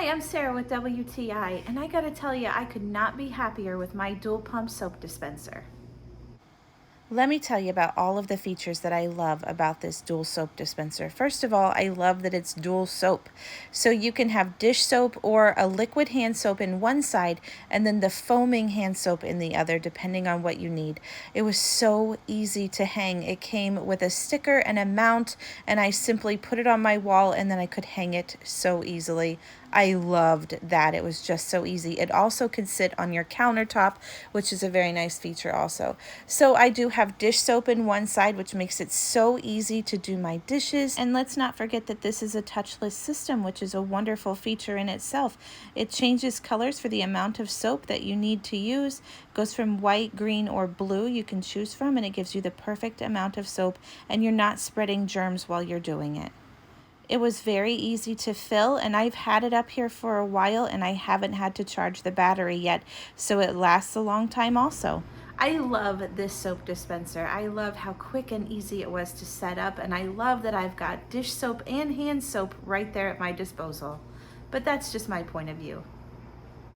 Hi, I'm Sarah with WTI, and I gotta tell you, I could not be happier with my dual pump soap dispenser. Let me tell you about all of the features that I love about this dual soap dispenser. First of all, I love that it's dual soap. So you can have dish soap or a liquid hand soap in one side and then the foaming hand soap in the other, depending on what you need. It was so easy to hang. It came with a sticker and a mount, and I simply put it on my wall and then I could hang it so easily. I loved that. It was just so easy. It also can sit on your countertop, which is a very nice feature also. So I do have dish soap in one side, which makes it so easy to do my dishes. And let's not forget that this is a touchless system, which is a wonderful feature in itself. It changes colors for the amount of soap that you need to use. It goes from white, green, or blue you can choose from, and it gives you the perfect amount of soap, and you're not spreading germs while you're doing it. It was very easy to fill, and I've had it up here for a while and I haven't had to charge the battery yet, so it lasts a long time also. I love this soap dispenser. I love how quick and easy it was to set up, and I love that I've got dish soap and hand soap right there at my disposal. But that's just my point of view.